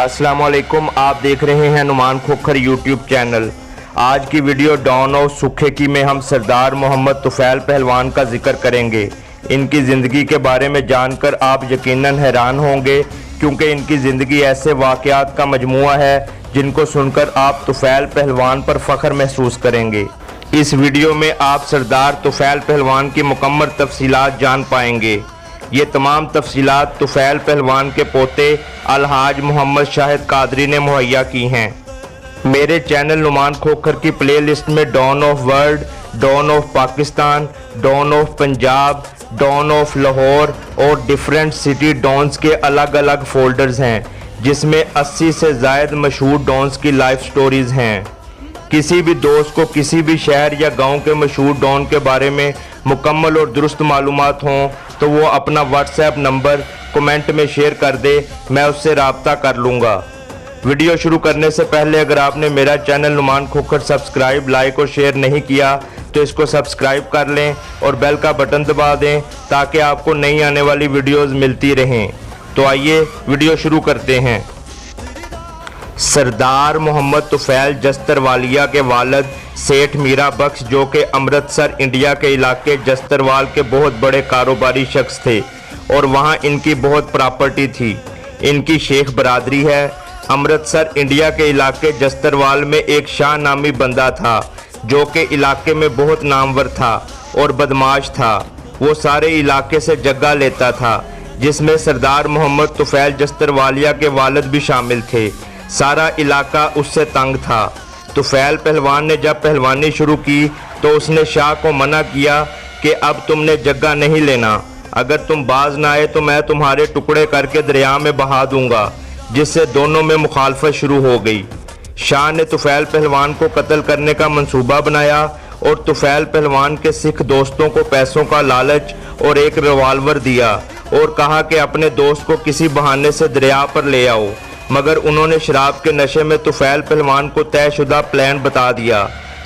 अस्सलाम वालेकुम। आप देख रहे हैं नुमान खोखर यूट्यूब चैनल। आज की वीडियो डॉन ऑफ सुखेकी में हम सरदार मोहम्मद तुफैल पहलवान का जिक्र करेंगे। इनकी ज़िंदगी के बारे में जानकर आप यकीनन हैरान होंगे, क्योंकि इनकी ज़िंदगी ऐसे वाक़यात का मजमुआ है जिनको सुनकर आप तुफैल पहलवान पर फ़ख्र महसूस करेंगे। इस वीडियो में आप सरदार तुफैल पहलवान की मुकम्मल तफसीलात जान पाएंगे। ये तमाम तफसीलात तुफैल पहलवान के पोते अलहाज मोहम्मद शाहिद कादरी ने मुहैया की हैं। मेरे चैनल नुमान खोखर की प्लेलिस्ट में don of world, don of Pakistan, don of Punjab, don of Lahore और डिफरेंट सिटी डॉन्स के अलग अलग फोल्डर्स हैं, जिसमें 80 से ज़ायद मशहूर डॉन्स की लाइफ स्टोरीज़ हैं। किसी भी दोस्त को किसी भी शहर या गांव के मशहूर डॉन के बारे में मुकम्मल और दुरुस्त मालूमात हों तो वो अपना व्हाट्सएप नंबर कमेंट में शेयर कर दे, मैं उससे रब्ता कर लूँगा। वीडियो शुरू करने से पहले अगर आपने मेरा channel Numan Khokhar subscribe, like और शेयर नहीं किया तो इसको सब्सक्राइब कर लें और बेल का बटन दबा दें ताकि आपको नई आने वाली वीडियोज़ मिलती रहें। तो आइए वीडियो शुरू करते हैं। सरदार मोहम्मद तुफैल जस्तरवालिया के वालिद सेठ मीरा बख्श, जो कि अमृतसर इंडिया के इलाके जस्तरवाल के बहुत बड़े कारोबारी शख्स थे और वहाँ इनकी बहुत प्रॉपर्टी थी। इनकी शेख बरादरी है। अमृतसर इंडिया के इलाके जस्तरवाल में एक शाह नामी बंदा था जो कि इलाके में बहुत नामवर था और बदमाश था। वो सारे इलाके से जगह लेता था, जिसमें सरदार मोहम्मद तुफैल जस्तरवालिया के वालिद भी शामिल थे। सारा इलाका उससे तंग था। तुफैल पहलवान ने जब पहलवानी शुरू की तो उसने शाह को मना किया कि अब तुमने जगह नहीं लेना, अगर तुम बाज ना आए तो मैं तुम्हारे टुकड़े करके दरिया में बहा दूंगा, जिससे दोनों में मुखालफत शुरू हो गई। शाह ने तुफैल पहलवान को कत्ल करने का मंसूबा बनाया और तुफैल पहलवान के सिख दोस्तों को पैसों का लालच और एक रिवाल्वर दिया और कहा कि अपने दोस्त को किसी बहाने से दरिया पर ले आओ, मगर उन्होंने शराब के नशे में तुफैल पहलवान को तयशुदा प्लान बता दिया।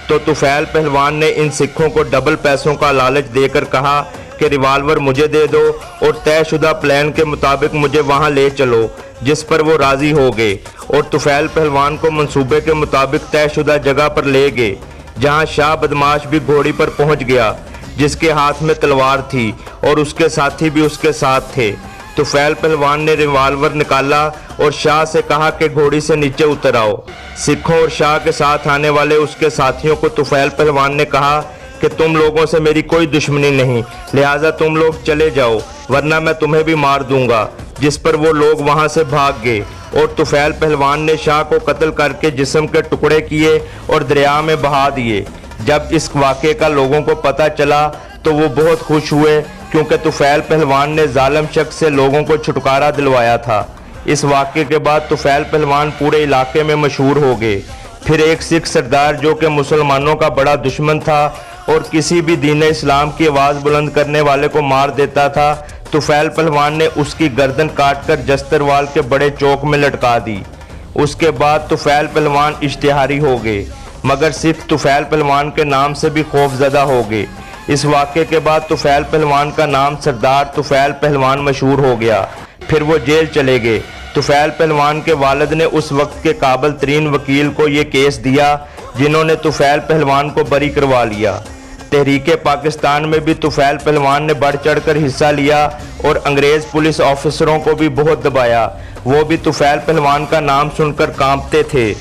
तो तुफैल पहलवान ने इन सिखों को डबल पैसों का लालच देकर कहा कि रिवाल्वर मुझे दे दो और तयशुदा प्लान के मुताबिक मुझे वहां ले चलो, जिस पर वो राज़ी हो गए और तुफैल पहलवान को मंसूबे के मुताबिक तयशुदा जगह पर ले गए, जहां शाह बदमाश भी घोड़ी पर पहुंच गया, जिसके हाथ में तलवार थी और उसके साथी भी उसके साथ थे। तुफैल पहलवान ने रिवाल्वर निकाला और शाह से कहा कि घोड़ी से नीचे उतर आओ। सिखों और शाह के साथ आने वाले उसके साथियों को तुफैल पहलवान ने कहा कि तुम लोगों से मेरी कोई दुश्मनी नहीं, लिहाजा तुम लोग चले जाओ वरना मैं तुम्हें भी मार दूंगा, जिस पर वो लोग वहां से भाग गए और तुफैल पहलवान ने शाह को कत्ल करके जिस्म के टुकड़े किए और दरिया में बहा दिए। जब इस वाक़े का लोगों को पता चला तो वो बहुत खुश हुए, क्योंकि तुफैल पहलवान ने जालिम शख्स से लोगों को छुटकारा दिलवाया था। इस वाक़े के बाद तुफैल पहलवान पूरे इलाके में मशहूर हो गए। फिर एक सिख सरदार जो कि मुसलमानों का बड़ा दुश्मन था और किसी भी दीन इस्लाम की आवाज़ बुलंद करने वाले को मार देता था, तुफैल पहलवान ने उसकी गर्दन काटकर जस्तरवाल के बड़े चौक में लटका दी। उसके बाद तुफैल पहलवान इश्तिहारी हो गए, मगर सिख तुफैल पहलवान के नाम से भी खौफजदा हो गए। इस वाक़े के बाद तुफैल पहलवान का नाम सरदार तुफैल पहलवान मशहूर हो गया। फिर वो जेल चले गए। तुफैल पहलवान के वालिद ने उस वक्त के काबिल तरीन वकील को ये केस दिया, जिन्होंने तुफैल पहलवान को बरी करवा लिया। तहरीके पाकिस्तान में भी तुफैल पहलवान ने बढ़ चढ़ कर हिस्सा लिया और अंग्रेज़ पुलिस ऑफिसरों को भी बहुत दबाया। वो भी तुफैल पहलवान का नाम सुनकर कांपते थे।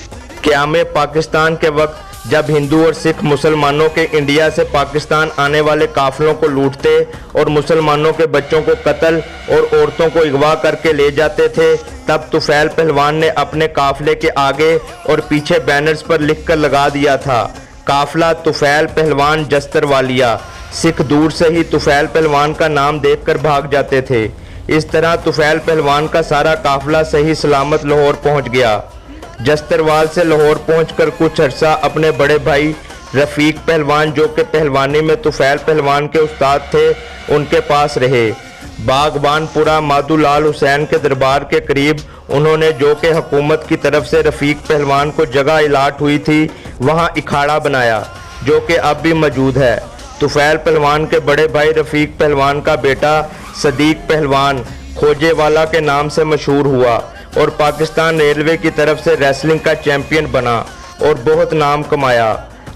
क़याम पाकिस्तान के वक्त जब हिंदू और सिख मुसलमानों के इंडिया से पाकिस्तान आने वाले काफिलों को लूटते और मुसलमानों के बच्चों को कत्ल और औरतों को अगवा करके ले जाते थे, तब तुफैल पहलवान ने अपने काफिले के आगे और पीछे बैनर्स पर लिखकर लगा दिया था, काफिला तुफैल पहलवान जस्तरवालिया। सिख दूर से ही तुफैल पहलवान का नाम देखकर भाग जाते थे। इस तरह तुफैल पहलवान का सारा काफिला सही सलामत लाहौर पहुँच गया। जस्तरवाल से लाहौर पहुंचकर कुछ अरसा अपने बड़े भाई रफ़ीक पहलवान, जो कि पहलवानी में तुफैल पहलवान के उस्ताद थे, उनके पास रहे। बागबानपुरा माधुलाल हुसैन के दरबार के करीब उन्होंने, जो कि हुकूमत की तरफ से रफ़ीक पहलवान को जगह अलाट हुई थी, वहां अखाड़ा बनाया, जो कि अब भी मौजूद है। तुफैल पहलवान के बड़े भाई रफ़ीक पहलवान का बेटा सदीक पहलवान खोजेवाला के नाम से मशहूर हुआ और पाकिस्तान रेलवे की तरफ से रेसलिंग का चैंपियन बना और बहुत नाम कमाया।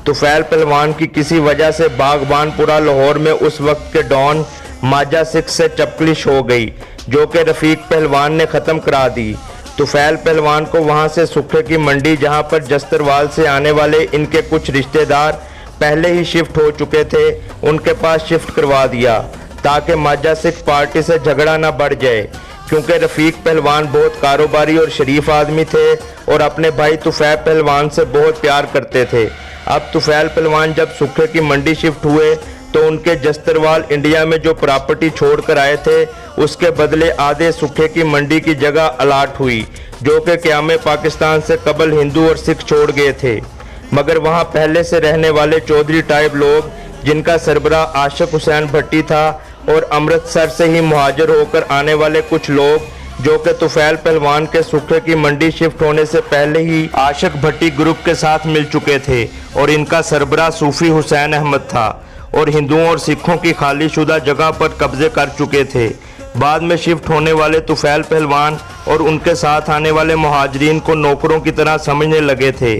तुफैल पहलवान की किसी वजह से बागबानपुरा लाहौर में उस वक्त के डॉन माजा सिख से चपकलिश हो गई, जो कि रफीक पहलवान ने ख़त्म करा दी। तुफैल पहलवान को वहां से सुखे की मंडी, जहां पर जस्तरवाल से आने वाले इनके कुछ रिश्तेदार पहले ही शिफ्ट हो चुके थे, उनके पास शिफ्ट करवा दिया ताकि माजा सिख पार्टी से झगड़ा ना बढ़ जाए, क्योंकि रफीक पहलवान बहुत कारोबारी और शरीफ आदमी थे और अपने भाई तुफैल पहलवान से बहुत प्यार करते थे। अब तुफैल पहलवान जब सुखे की मंडी शिफ्ट हुए तो उनके जस्तरवाल इंडिया में जो प्रॉपर्टी छोड़कर आए थे उसके बदले आधे सुखे की मंडी की जगह अलाट हुई, जो कि क़याम पाकिस्तान से कबल हिंदू और सिख छोड़ गए थे। मगर वहां पहले से रहने वाले चौधरी टाइप लोग, जिनका सरबराह आशिक हुसैन भट्टी था, और अमृतसर से ही मुहाजिर होकर आने वाले कुछ लोग, जो कि तुफैल पहलवान के सुखे की मंडी शिफ्ट होने से पहले ही आशिक भट्टी ग्रुप के साथ मिल चुके थे और इनका सरबराह सूफी हुसैन अहमद था और हिंदुओं और सिखों की खाली शुदा जगह पर कब्जे कर चुके थे। बाद में शिफ्ट होने वाले तुफैल पहलवान और उनके साथ आने वाले मुहाजिरीन को नौकरों की तरह समझने लगे थे,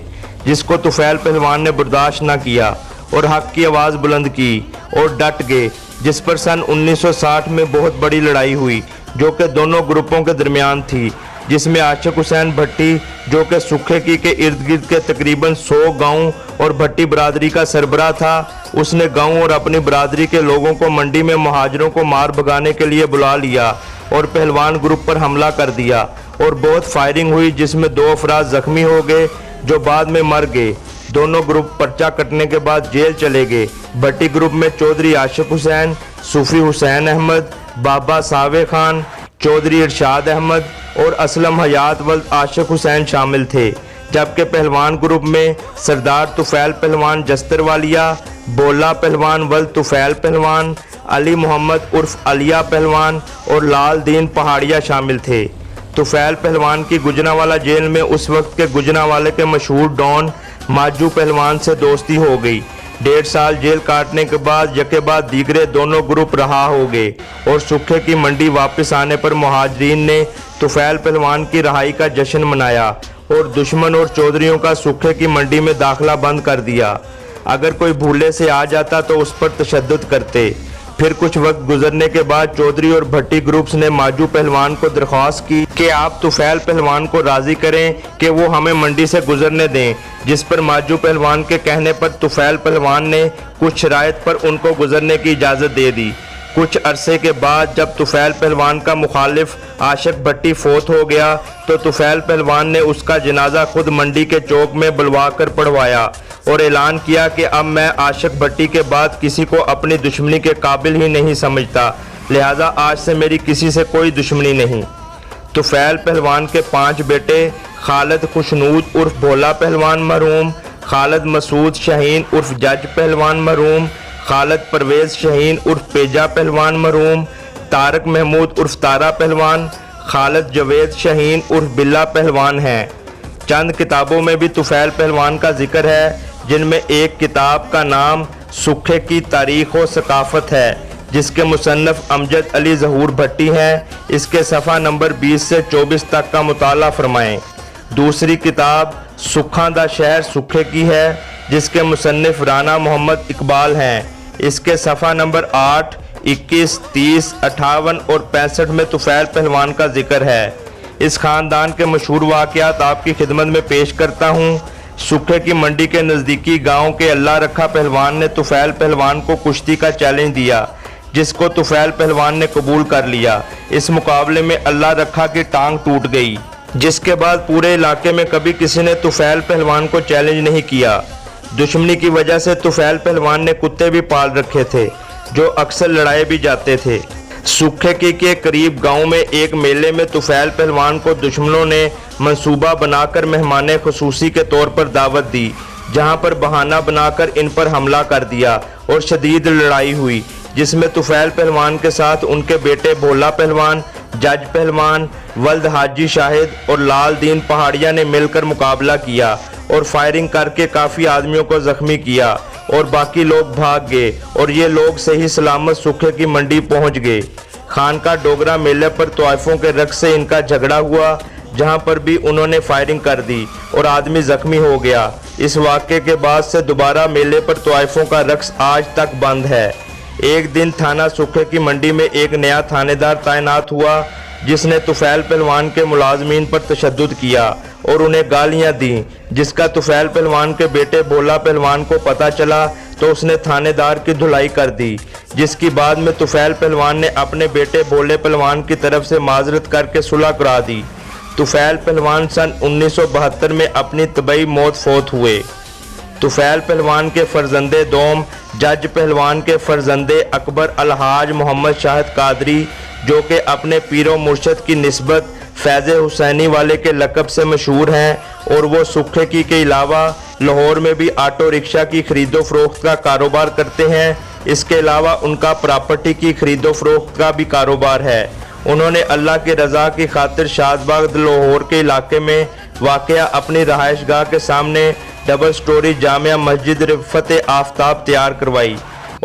जिसको तुफैल पहलवान ने बर्दाश्त न किया और हक की आवाज़ बुलंद की और डट गए, जिस पर सन 1960 में बहुत बड़ी लड़ाई हुई, जो कि दोनों ग्रुपों के दरमियान थी, जिसमें आशिक हुसैन भट्टी, जो कि सुखे की के इर्द गिर्द के तकरीबन 100 गांव और भट्टी बरादरी का सरबराह था, उसने गांव और अपनी बरादरी के लोगों को मंडी में मुहाजिरों को मार भगाने के लिए बुला लिया और पहलवान ग्रुप पर हमला कर दिया और बहुत फायरिंग हुई, जिसमें 2 अफराद जख्मी हो गए जो बाद में मर गए। दोनों ग्रुप पर्चा कटने के बाद जेल चले गए। भट्टी ग्रुप में चौधरी आशिक हुसैन, सूफी हुसैन अहमद, बाबा सावे खान, चौधरी इरशाद अहमद और असलम हयात वल्द आशिक हुसैन शामिल थे, जबकि पहलवान ग्रुप में सरदार तुफैल पहलवान जस्तरवालिया, बोला पहलवान वल्द तुफैल पहलवान, अली मोहम्मद उर्फ अलिया पहलवान और लाल दीन पहाड़िया शामिल थे। तुफैल पहलवान की गुजरांवाला जेल में उस वक्त के गुजरांवाले के मशहूर डॉन माजू पहलवान से दोस्ती हो गई। 1.5 साल जेल काटने के बाद यके बाद दीगरे दोनों ग्रुप रहा हो गए और सुखे की मंडी वापस आने पर मुहाजिरीन ने तुफैल पहलवान की रहाई का जश्न मनाया और दुश्मन और चौधरियों का सुखे की मंडी में दाखिला बंद कर दिया। अगर कोई भूले से आ जाता तो उस पर तशद्दुद करते। फिर कुछ वक्त गुजरने के बाद चौधरी और भट्टी ग्रुप्स ने माजू पहलवान को दरख्वास्त की कि आप तुफैल पहलवान को राजी करें कि वो हमें मंडी से गुजरने दें, जिस पर माजू पहलवान के कहने पर तुफैल पहलवान ने कुछ शराइत पर उनको गुजरने की इजाज़त दे दी। कुछ अरसे के बाद जब तुफैल पहलवान का मुखालिफ आशिक भट्टी फोत हो गया तो तुफैल पहलवान ने उसका जनाजा खुद मंडी के चौक में बुलवा कर पढ़वाया और ऐलान किया कि अब मैं आशिक भट्टी के बाद किसी को अपनी दुश्मनी के काबिल ही नहीं समझता, लिहाजा आज से मेरी किसी से कोई दुश्मनी नहीं। तुफैल पहलवान के 5 बेटे खालिद खुशनूद उर्फ भोला पहलवान मरहूम, खालिद मसूद शहीन उर्फ जज पहलवान मरहूम, खालिद परवेज़ शहीन उर्फ पेजा पहलवान मरहूम, तारक महमूद उर्फ तारा पहलवान, खालिद जवेद शहीन उर्फ बिल्ला पहलवान हैं। चंद किताबों में भी तुफैल पहलवान का जिक्र है, जिनमें एक किताब का नाम सुखे की तारीख़ व सकाफ़त है, जिसके मुसन्नफ़ अमजद अली ज़हूर भट्टी हैं। इसके सफ़ा नंबर 20 से 24 तक का मुताला फरमाएँ। दूसरी किताब सुखा दा शहर सुखे की है, जिसके मुसन्निफ़ राना मोहम्मद इकबाल हैं। इसके सफ़ा नंबर 8, 21, 30, 58 और 65 में तुफैल पहलवान का जिक्र है। इस ख़ानदान के मशहूर वाक़यात आपकी खिदमत में पेश करता हूँ। सुखे की मंडी के नज़दीकी गांव के अल्लाह रखा पहलवान ने तुफैल पहलवान को कुश्ती का चैलेंज दिया, जिसको तुफैल पहलवान ने कबूल कर लिया। इस मुकाबले में अल्लाह रखा की टांग टूट गई, जिसके बाद पूरे इलाके में कभी किसी ने तुफैल पहलवान को चैलेंज नहीं किया। दुश्मनी की वजह से तुफैल पहलवान ने कुत्ते भी पाल रखे थे, जो अक्सर लड़ाए भी जाते थे। सुखे की के करीब गांव में एक मेले में तुफैल पहलवान को दुश्मनों ने मंसूबा बनाकर मेहमान खुसूसी के तौर पर दावत दी, जहां पर बहाना बनाकर इन पर हमला कर दिया और शदीद लड़ाई हुई, जिसमें तुफैल पहलवान के साथ उनके बेटे भोला पहलवान, जज पहलवान, वल्द हाजी शाहिद और लाल दीन पहाड़िया ने मिलकर मुकाबला किया और फायरिंग करके काफ़ी आदमियों को जख्मी किया और बाकी लोग भाग गए और ये लोग सही सलामत सुखे की मंडी पहुंच गए। खानका डोगरा मेले पर तोइफों के रक्स से इनका झगड़ा हुआ, जहां पर भी उन्होंने फायरिंग कर दी और आदमी जख्मी हो गया। इस वाक़े के बाद से दोबारा मेले पर तवाइफों का रक्स आज तक बंद है। एक दिन थाना सुखे की मंडी में एक नया थानेदार तैनात हुआ जिसने तुफैल पहलवान के मुलाजमीन पर तशद्दुद किया और उन्हें गालियां दी, जिसका तुफैल पहलवान के बेटे भोला पहलवान को पता चला तो उसने थानेदार की धुलाई कर दी, जिसकी बाद में तुफैल पहलवान ने अपने बेटे भोले पहलवान की तरफ से माजरत करके सुलह करा दी। तुफैल पहलवान सन 1972 में अपनी तबई मौत फोत हुए। तुफैल पहलवान के फर्जंदे दोम जज पहलवान के फर्जंदे अकबर अलहाज मोहम्मद शाहिद कादरी, जो कि अपने पीरो मुर्शद की निस्बत फैज़ हुसैनी वाले के लक़ब से मशहूर हैं और वो सुखे की के अलावा लाहौर में भी ऑटो रिक्शा की खरीदो फरोख्त का कारोबार करते हैं। इसके अलावा उनका प्रॉपर्टी की खरीदो फरोख्त का भी कारोबार है। उन्होंने अल्लाह की रज़ा की खातिर शादबाग लाहौर के इलाके में वाक़या अपनी रहायशगाह के सामने डबल स्टोरी जामिया मस्जिद रिफ़त आफ्ताब तैयार करवाई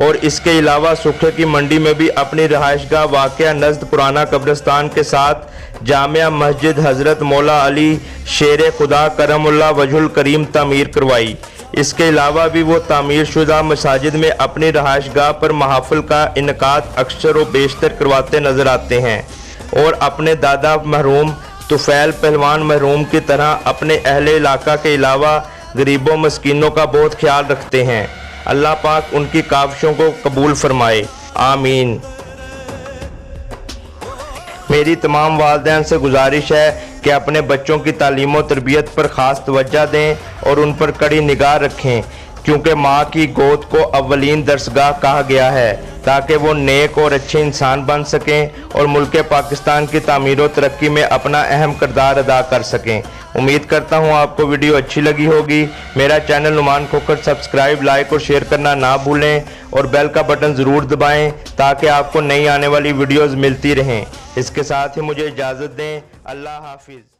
और इसके अलावा सुखे की मंडी में भी अपनी रहायशगाह वाक़या नज़द पुराना कब्रिस्तान के साथ जामिया मस्जिद हज़रत मौला अली शेर खुदा करमुल्लाह वजहुल करीम तामीर करवाई। इसके अलावा भी वो तामीर शुदा मसाजिद में अपनी रहायशगाह पर महाफिल का इनकाद अक्सर व बेशतर करवाते नज़र आते हैं और अपने दादा मरहूम तुफैल पहलवान मरहूम की तरह अपने अहले इलाका के अलावा गरीबों मस्कीनों का बहुत ख्याल रखते हैं। अल्लाह पाक उनकी काविशों को कबूल फरमाए, आमीन। मेरी तमाम वालिदैन से गुजारिश है कि अपने बच्चों की तालीम और तरबियत पर ख़ास तवज्जो दें और उन पर कड़ी निगाह रखें, क्योंकि माँ की गोद को अव्वलीन दरसगाह कहा गया है ताकि वो नेक और अच्छे इंसान बन सकें और मुल्क पाकिस्तान की तामीर और तरक्की में अपना अहम किरदार अदा कर सकें। उम्मीद करता हूँ आपको वीडियो अच्छी लगी होगी। मेरा channel Numan Khokhar subscribe, like और शेयर करना ना भूलें और बेल का बटन ज़रूर दबाएं ताकि आपको नई आने वाली वीडियोज़ मिलती रहें। इसके साथ ही मुझे इजाज़त दें। अल्लाह हाफिज़।